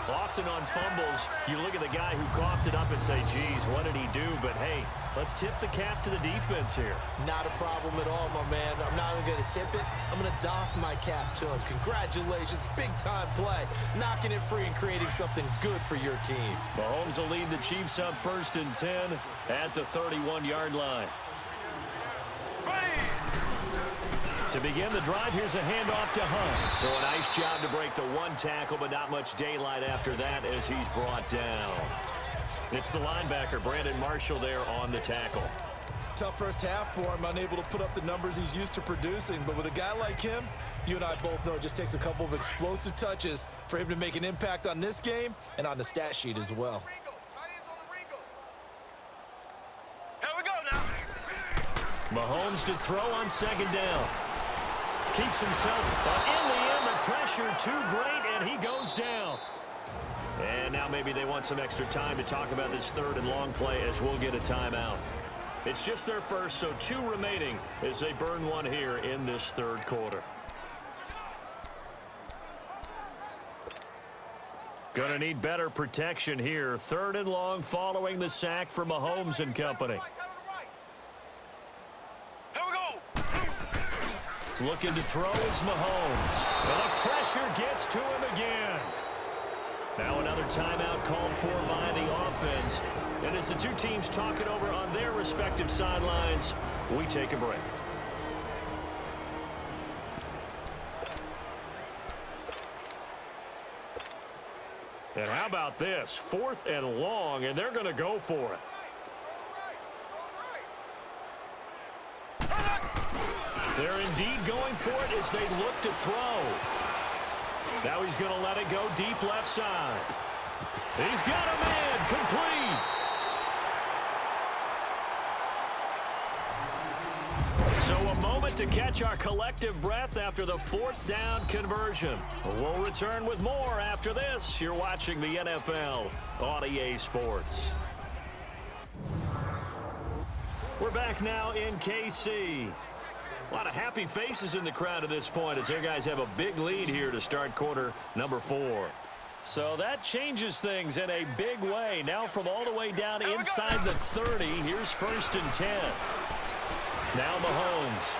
[SPEAKER 2] Often on fumbles, you look at the guy who coughed it up and say, geez, what did he do? But, hey, let's tip the cap to the defense here.
[SPEAKER 3] Not a problem at all, my man. I'm not even going to tip it. I'm going to doff my cap to him. Congratulations. Big-time play. Knocking it free and creating something good for your team.
[SPEAKER 2] Mahomes will lead the Chiefs up 1st and 10 at the 31-yard line. To begin the drive, here's a handoff to Hunt. So a nice job to break the 1 tackle, but not much daylight after that as he's brought down. It's the linebacker, Brandon Marshall, there on the tackle.
[SPEAKER 3] Tough first half for him, unable to put up the numbers he's used to producing. But with a guy like him, you and I both know it just takes a couple of explosive touches for him to make an impact on this game and on the stat sheet as well.
[SPEAKER 4] Here we go now.
[SPEAKER 2] Mahomes to throw on second down. Keeps himself, but in the end, the pressure too great, and he goes down. And now maybe they want some extra time to talk about this third and long play as we'll get a timeout. It's just their first, so 2 remaining as they burn one here in this third quarter. Gonna need better protection here. Third and long following the sack for Mahomes and company.
[SPEAKER 4] Here we go.
[SPEAKER 2] Looking to throw is Mahomes. And the pressure gets to him again. Now another timeout called for by the offense. And as the two teams talk it over on their respective sidelines, we take a break. And how about this? 4th and long, and they're going to go for it. They're indeed going for it as they look to throw. Now he's going to let it go deep left side. He's got a man complete. So a moment to catch our collective breath after the 4th down conversion. We'll return with more after this. You're watching the NFL on EA Sports. We're back now in KC. A lot of happy faces in the crowd at this point as their guys have a big lead here to start quarter number 4. So that changes things in a big way. Now from all the way down inside the 30, here's 1st and 10. Now Mahomes.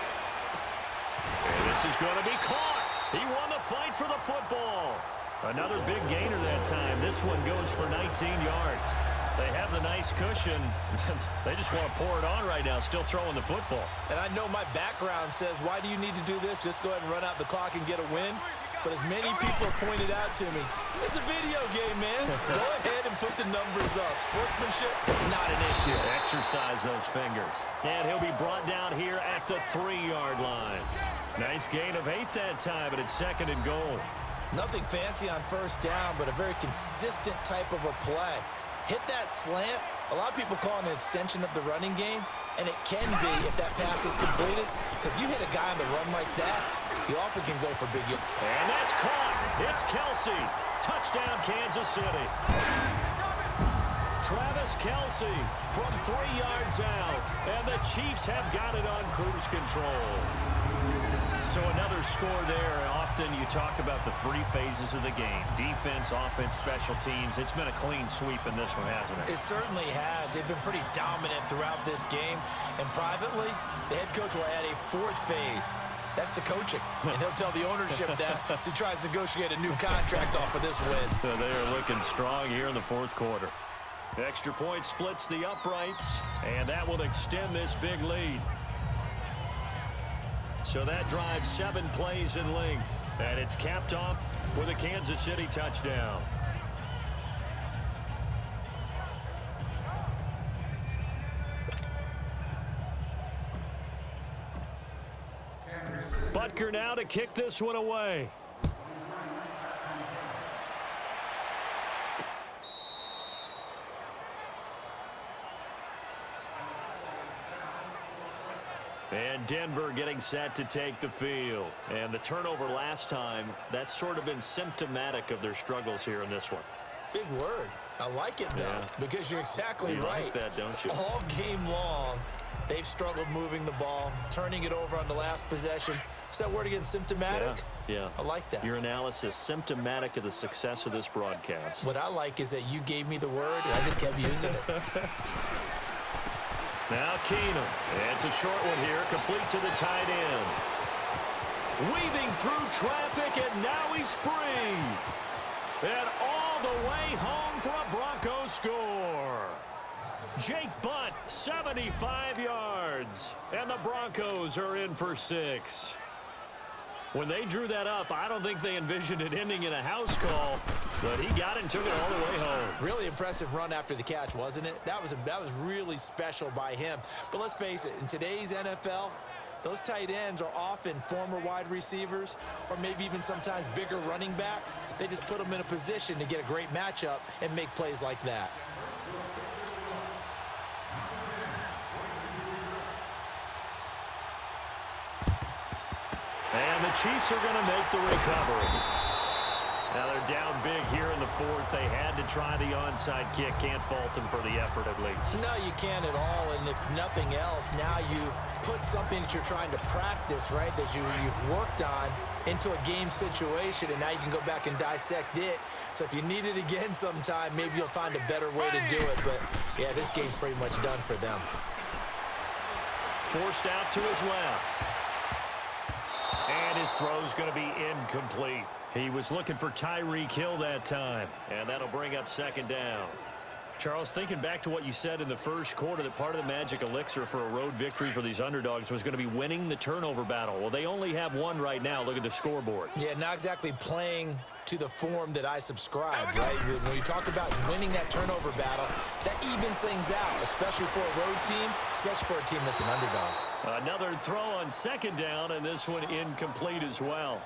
[SPEAKER 2] And this is going to be caught. He won the fight for the football. Another big gainer that time. This one goes for 19 yards. They have the nice cushion. They just want to pour it on right now, still throwing the football.
[SPEAKER 3] And I know my background says, why do you need to do this? Just go ahead and run out the clock and get a win. But as many people have pointed out to me, it's a video game, man. Go ahead and put the numbers up. Sportsmanship, not an issue.
[SPEAKER 2] Exercise those fingers. And he'll be brought down here at the 3-yard line. Nice gain of 8 that time, but it's 2nd and goal.
[SPEAKER 3] Nothing fancy on 1st down, but a very consistent type of a play. Hit that slant. A lot of people call it an extension of the running game, and it can be if that pass is completed, because you hit a guy on the run like that, he often can go for big.
[SPEAKER 2] And that's caught. It's Kelsey. Touchdown, Kansas City. Travis Kelsey from 3 yards out, and the Chiefs have got it on cruise control. So another score there. Often you talk about the 3 phases of the game. Defense, offense, special teams. It's been a clean sweep in this one, hasn't it?
[SPEAKER 3] It certainly has. They've been pretty dominant throughout this game. And privately, the head coach will add a 4th phase. That's the coaching. And he'll tell the ownership that as he tries to negotiate a new contract off of this win.
[SPEAKER 2] They are looking strong here in the 4th quarter. Extra point splits the uprights, and that will extend this big lead. So that drives 7 plays in length, and it's capped off with a Kansas City touchdown. Butker now to kick this one away. And Denver getting set to take the field. And the turnover last time, that's sort of been symptomatic of their struggles here in this one.
[SPEAKER 3] Big word. I like it, though, because you're exactly right.
[SPEAKER 2] Like that, don't you?
[SPEAKER 3] All game long, they've struggled moving the ball, turning it over on the last possession. Is that word again, symptomatic?
[SPEAKER 2] Yeah.
[SPEAKER 3] I like that.
[SPEAKER 2] Your analysis, symptomatic of the success of this broadcast.
[SPEAKER 3] What I like is that you gave me the word, and I just kept using it.
[SPEAKER 2] Now Keenum. It's a short one here, complete to the tight end. Weaving through traffic, and now he's free. And all the way home for a Broncos score. Jake Butt, 75 yards. And the Broncos are in for 6. When they drew that up, I don't think they envisioned it ending in a house call, but he got it and took it all the way home.
[SPEAKER 3] Really impressive run after the catch, wasn't it? That was really special by him. But let's face it, in today's NFL, those tight ends are often former wide receivers or maybe even sometimes bigger running backs. They just put them in a position to get a great matchup and make plays like that.
[SPEAKER 2] Chiefs are going to make the recovery. Now they're down big here in the fourth. They had to try the onside kick. Can't fault them for the effort at least.
[SPEAKER 3] No, you can't at all. And if nothing else, now you've put something that you're trying to practice, right, that you've worked on into a game situation, and now you can go back and dissect it. So if you need it again sometime, maybe you'll find a better way to do it. But, yeah, this game's pretty much done for them.
[SPEAKER 2] Forced out to his left. And his throw's going to be incomplete. He was looking for Tyreek Hill that time, and that'll bring up second down. Charles, thinking back to what you said in the first quarter, that part of the magic elixir for a road victory for these underdogs was going to be winning the turnover battle. Well, they only have one right now. Look at the scoreboard.
[SPEAKER 3] Yeah, not exactly playing to the form that I subscribed, right? When you talk about winning that turnover battle, that evens things out, especially for a road team, especially for a team that's an underdog.
[SPEAKER 2] Another throw on second down, and this one incomplete as well.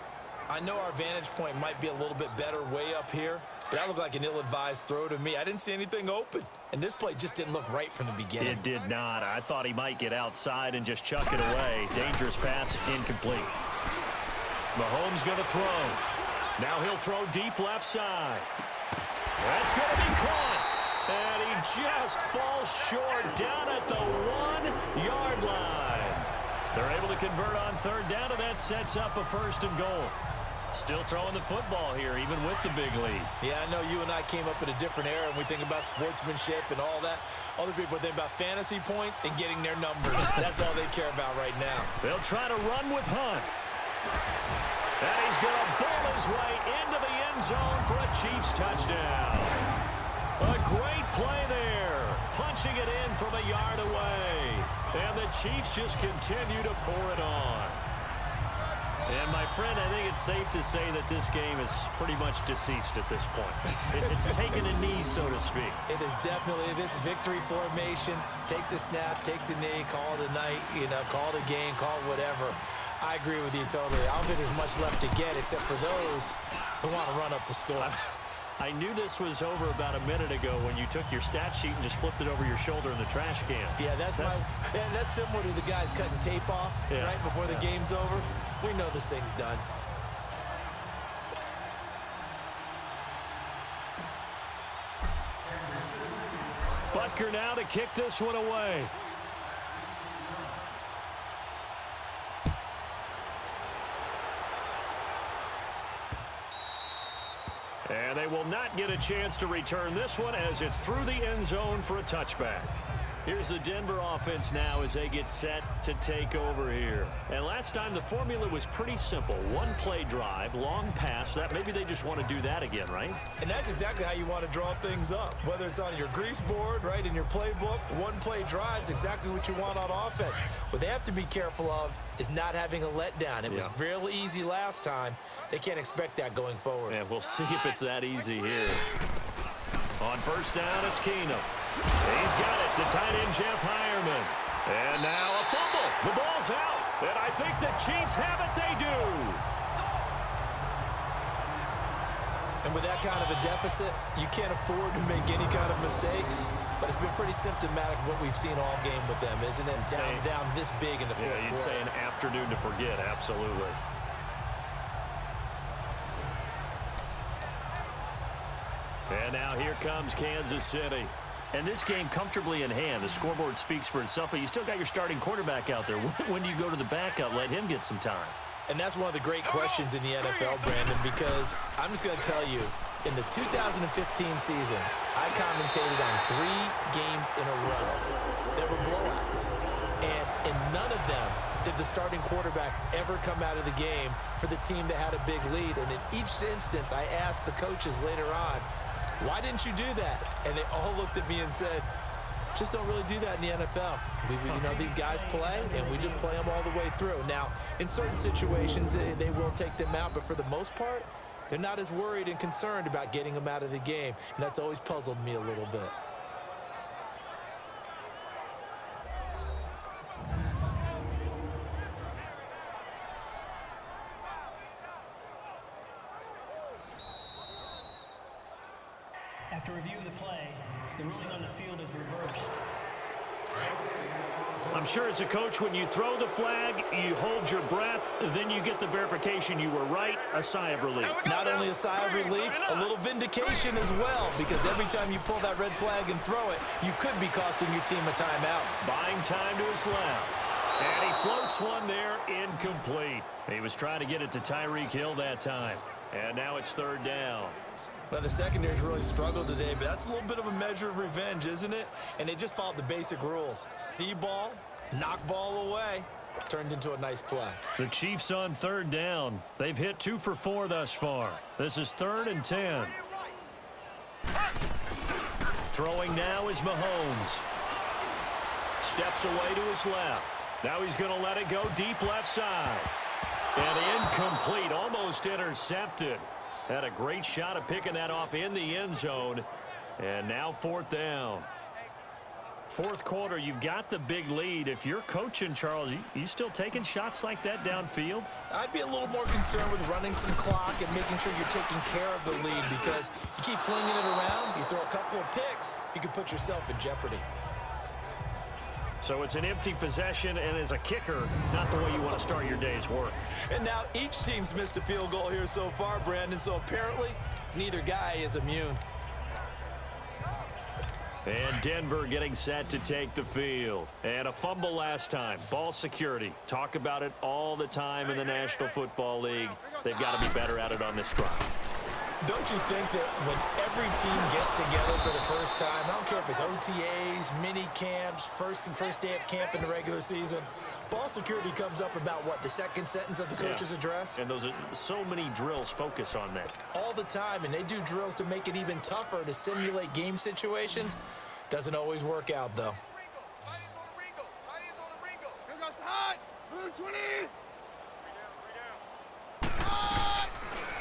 [SPEAKER 3] I know our vantage point might be a little bit better way up here, but that looked like an ill-advised throw to me. I didn't see anything open, and this play just didn't look right from the beginning.
[SPEAKER 2] It did not. I thought he might get outside and just chuck it away. Dangerous pass, incomplete. Mahomes going to throw. Now he'll throw deep left side. That's going to be caught. And he just falls short down at the 1-yard line. They're able to convert on third down, and that sets up a first and goal. Still throwing the football here, even with the big lead.
[SPEAKER 3] Yeah, I know you and I came up in a different era, and we think about sportsmanship and all that. Other people think about fantasy points and getting their numbers. That's all they care about right now.
[SPEAKER 2] They'll try to run with Hunt. And he's going to bowl his way into the end zone for a Chiefs touchdown. A great play there. Punching it in from a yard away. And the Chiefs just continue to pour it on. And, my friend, I think it's safe to say that this game is pretty much deceased at this point. It's taken a knee, so to speak.
[SPEAKER 3] It is definitely this victory formation. Take the snap, take the knee, call it a night, call it a game, call it whatever. I agree with you totally. I don't think there's much left to get except for those who want to run up the score.
[SPEAKER 2] I knew this was over about a minute ago when you took your stat sheet and just flipped it over your shoulder in the trash can.
[SPEAKER 3] Yeah, that's similar to the guys cutting tape off right before the game's over. We know this thing's done.
[SPEAKER 2] Butker now to kick this one away. And they will not get a chance to return this one as it's through the end zone for a touchback. Here's the Denver offense now as they get set to take over here. And last time the formula was pretty simple. One play drive, long pass. That maybe they just want to do that again, right?
[SPEAKER 3] And that's exactly how you want to draw things up. Whether it's on your grease board, right, in your playbook, one play drive is exactly what you want on offense. What they have to be careful of is not having a letdown. It was real easy last time. They can't expect that going forward.
[SPEAKER 2] And we'll see if it's that easy here. On first down, it's Keenum. He's got it, the tight end, Jeff Hireman. And now a fumble. The ball's out. And I think the Chiefs have it. They do.
[SPEAKER 3] And with that kind of a deficit, you can't afford to make any kind of mistakes. But it's been pretty symptomatic of what we've seen all game with them, isn't it? Down this big in the fourth quarter.
[SPEAKER 2] Yeah, you'd say an afternoon to forget, absolutely. And now here comes Kansas City. And this game comfortably in hand. The scoreboard speaks for itself, but you still got your starting quarterback out there. When do you go to the backup, let him get some time?
[SPEAKER 3] And that's one of the great questions in the NFL, Brandon, because I'm just going to tell you, in the 2015 season, I commentated on 3 games in a row. There were blowouts. And in none of them did the starting quarterback ever come out of the game for the team that had a big lead. And in each instance, I asked the coaches later on, why didn't you do that? And they all looked at me and said, just don't really do that in the NFL. These guys play, and we just play them all the way through. Now, in certain situations, they will take them out, but for the most part, they're not as worried and concerned about getting them out of the game, and that's always puzzled me a little bit.
[SPEAKER 5] After review of the play, the ruling on the field is reversed.
[SPEAKER 2] I'm sure as a coach, when you throw the flag, you hold your breath, then you get the verification you were right, a sigh of relief.
[SPEAKER 3] Not only a sigh of relief, a little vindication as well, because every time you pull that red flag and throw it, you could be costing your team a timeout.
[SPEAKER 2] Buying time to his left. And he floats one there, incomplete. He was trying to get it to Tyreek Hill that time. And now it's third down.
[SPEAKER 3] Well, the secondary's really struggled today, but that's a little bit of a measure of revenge, isn't it? And they just followed the basic rules. See ball, knock ball away. Turned into a nice play.
[SPEAKER 2] The Chiefs on third down. They've hit 2 for 4 thus far. This is 3rd and 10. Throwing now is Mahomes. Steps away to his left. Now he's going to let it go deep left side. And incomplete, almost intercepted. Had a great shot of picking that off in the end zone. And now 4th down. Fourth quarter, you've got the big lead. If you're coaching, Charles, you still taking shots like that downfield?
[SPEAKER 3] I'd be a little more concerned with running some clock and making sure you're taking care of the lead, because you keep flinging it around, you throw a couple of picks, you could put yourself in jeopardy.
[SPEAKER 2] So it's an empty possession, and as a kicker, not the way you want to start your day's work.
[SPEAKER 3] And now each team's missed a field goal here so far, Brandon, so apparently neither guy is immune.
[SPEAKER 2] And Denver getting set to take the field. And a fumble last time. Ball security. Talk about it all the time in the National Football League. They've got to be better at it on this drive.
[SPEAKER 3] Don't you think that when every team gets together for the first time, I don't care if it's OTAs, mini camps, first day of camp in the regular season, ball security comes up about, what, the second sentence of the coach's address?
[SPEAKER 2] And those are so many drills focus on that.
[SPEAKER 3] All the time, and they do drills to make it even tougher to simulate game situations. Doesn't always work out, though.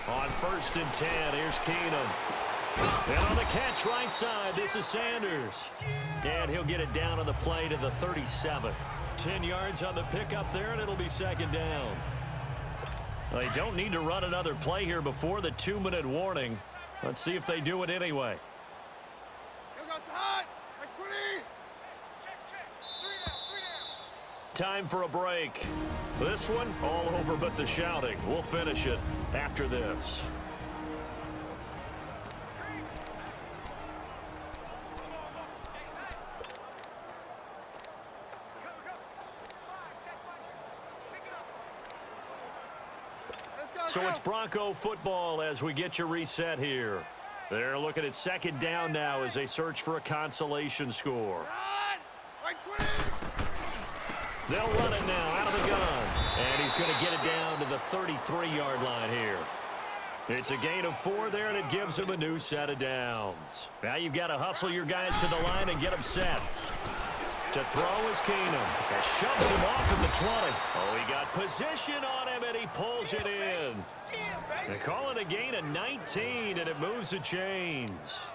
[SPEAKER 2] On 1st and 10, here's Keenum. And on the catch right side, this is Sanders. And he'll get it down on the play to the 37. 10 yards on the pickup there, and it'll be 2nd down. They don't need to run another play here before the 2-minute warning. Let's see if they do it anyway. Time for a break. This one, all over but the shouting. We'll finish it after this. So it's Bronco football as we get you reset here. They're looking at 2nd down now as they search for a consolation score. They'll run it now out of the gun. And he's going to get it down to the 33-yard line here. It's a gain of 4 there, and it gives him a new set of downs. Now you've got to hustle your guys to the line and get them set. To throw is Keenum. That shoves him off at the 20. Oh, he got position on him, and he pulls it in. They call it a gain of 19, and it moves the chains.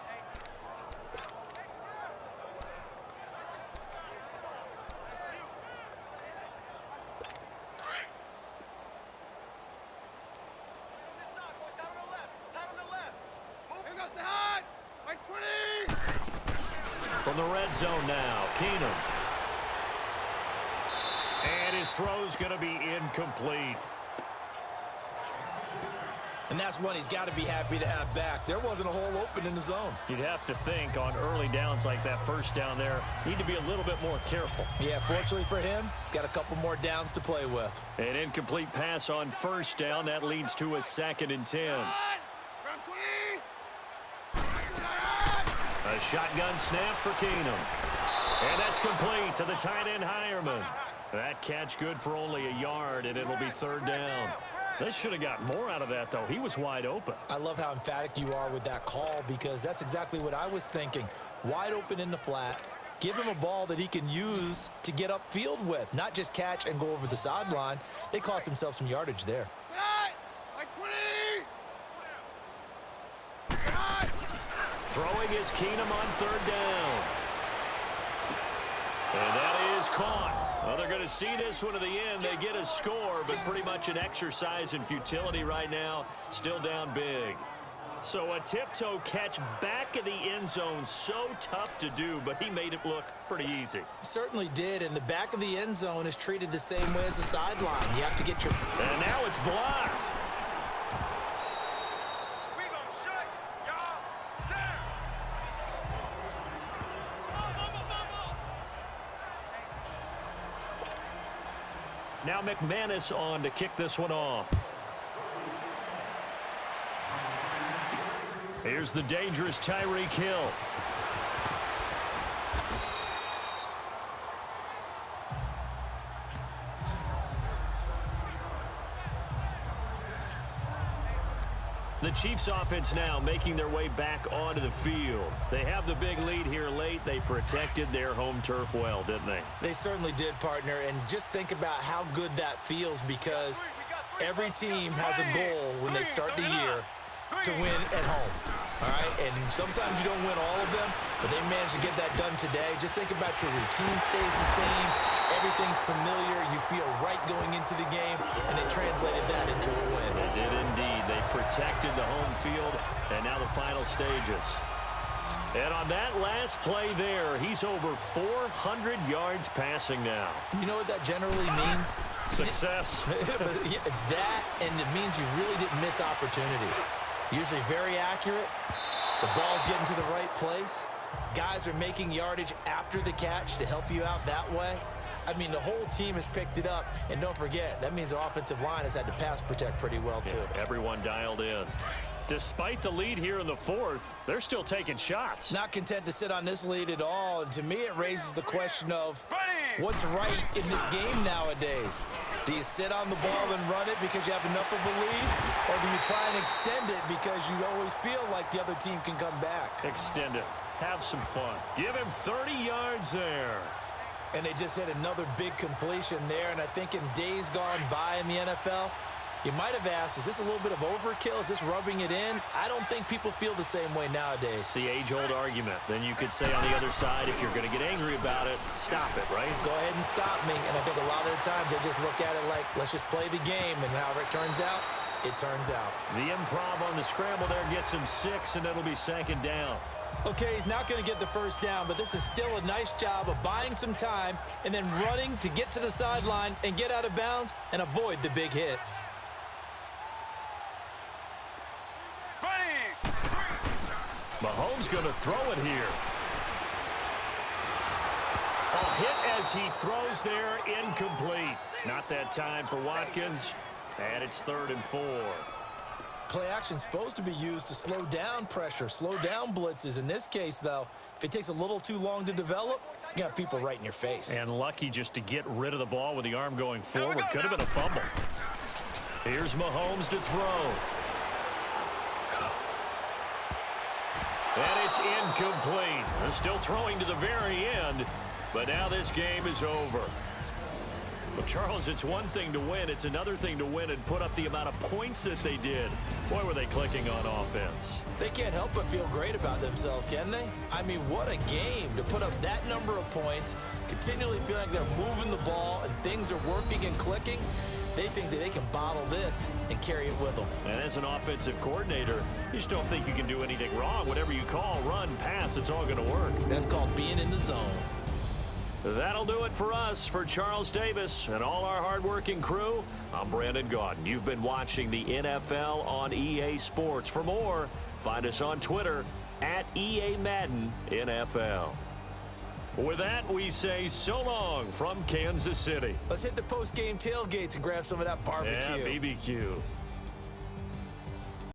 [SPEAKER 2] From the red zone now, Keenum. And his throw's going to be incomplete.
[SPEAKER 3] And that's one he's got to be happy to have back. There wasn't a hole open in the zone.
[SPEAKER 2] You'd have to think on early downs like that, 1st down there, need to be a little bit more careful.
[SPEAKER 3] Yeah, fortunately for him, got a couple more downs to play with.
[SPEAKER 2] An incomplete pass on 1st down. That leads to a 2nd and 10. A shotgun snap for Keenum. And that's complete to the tight end, Hireman. That catch good for only a yard, and it'll be 3rd down. They should have got more out of that, though. He was wide open.
[SPEAKER 3] I love how emphatic you are with that call, because that's exactly what I was thinking. Wide open in the flat. Give him a ball that he can use to get upfield with, not just catch and go over the sideline. They cost themselves some yardage there.
[SPEAKER 2] Throwing is Keenum on 3rd down. And that is caught. Well, they're going to see this one to the end. They get a score, but pretty much an exercise in futility right now. Still down big. So a tiptoe catch back in the end zone, so tough to do, but he made it look pretty easy.
[SPEAKER 3] Certainly did, and the back of the end zone is treated the same way as the sideline. You have to get your...
[SPEAKER 2] And now it's blocked.
[SPEAKER 4] We gonna shut y'all down.
[SPEAKER 2] Now McManus on to kick this one off. Here's the dangerous Tyreek Hill. The Chiefs offense now making their way back onto the field. They have the big lead here late. They protected their home turf well, didn't they?
[SPEAKER 3] They certainly did, partner, and just think about how good that feels because every team has a goal when they start the year to win at home. All right, and sometimes you don't win all of them, but they managed to get that done today. Just think about your routine stays the same. Everything's familiar. You feel right going into the game, and it translated that into a win.
[SPEAKER 2] They did indeed. They protected the home field, and now the final stages. And on that last play there, he's over 400 yards passing now.
[SPEAKER 3] You know what that generally means?
[SPEAKER 2] Success.
[SPEAKER 3] That, and it means you really didn't miss opportunities. Usually very accurate. The ball's getting to the right place. Guys are making yardage after the catch to help you out that way. I mean, the whole team has picked it up. And don't forget, that means the offensive line has had to pass protect pretty well, too.
[SPEAKER 2] Yeah, everyone dialed in. Despite the lead here in the fourth, they're still taking shots.
[SPEAKER 3] Not content to sit on this lead at all. And to me, it raises the question of what's right in this game nowadays. Do you sit on the ball and run it because you have enough of a lead? Or do you try and extend it because you always feel like the other team can come back?
[SPEAKER 2] Extend it. Have some fun. Give him 30 yards there.
[SPEAKER 3] And they just hit another big completion there. And I think in days gone by in the NFL, you might have asked, is this a little bit of overkill? Is this rubbing it in? I don't think people feel the same way nowadays.
[SPEAKER 2] It's the age-old argument. Then you could say on the other side, if you're going to get angry about it, stop it, right?
[SPEAKER 3] Go ahead and stop me. And I think a lot of the times they just look at it like, let's just play the game. And however it turns out, it turns out.
[SPEAKER 2] The improv on the scramble there gets him 6, and it'll be second down.
[SPEAKER 3] Okay, he's not going to get the first down, but this is still a nice job of buying some time and then running to get to the sideline and get out of bounds and avoid the big hit.
[SPEAKER 2] Mahomes going to throw it here. A hit as he throws there, incomplete. Not that time for Watkins, and it's 3rd and 4.
[SPEAKER 3] Play action is supposed to be used to slow down pressure, slow down blitzes. In this case, though, if it takes a little too long to develop, you got people right in your face.
[SPEAKER 2] And lucky just to get rid of the ball with the arm going forward. Could have been a fumble. Here's Mahomes to throw. And it's incomplete. They're still throwing to the very end, but now this game is over. Well, Charles, it's one thing to win. It's another thing to win and put up the amount of points that they did. Boy, were they clicking on offense.
[SPEAKER 3] They can't help but feel great about themselves, can they? I mean, what a game to put up that number of points, continually feeling like they're moving the ball and things are working and clicking. They think that they can bottle this and carry it with them.
[SPEAKER 2] And as an offensive coordinator, you just don't think you can do anything wrong. Whatever you call, run, pass, it's all going to work.
[SPEAKER 3] That's called being in the zone.
[SPEAKER 2] That'll do it for us. For Charles Davis and all our hardworking crew, I'm Brandon Gaudin. You've been watching the NFL on EA Sports. For more, find us on Twitter at EA Madden NFL. With that, we say so long from Kansas City.
[SPEAKER 3] Let's hit the post-game tailgates and grab some of that barbecue.
[SPEAKER 2] Yeah, BBQ.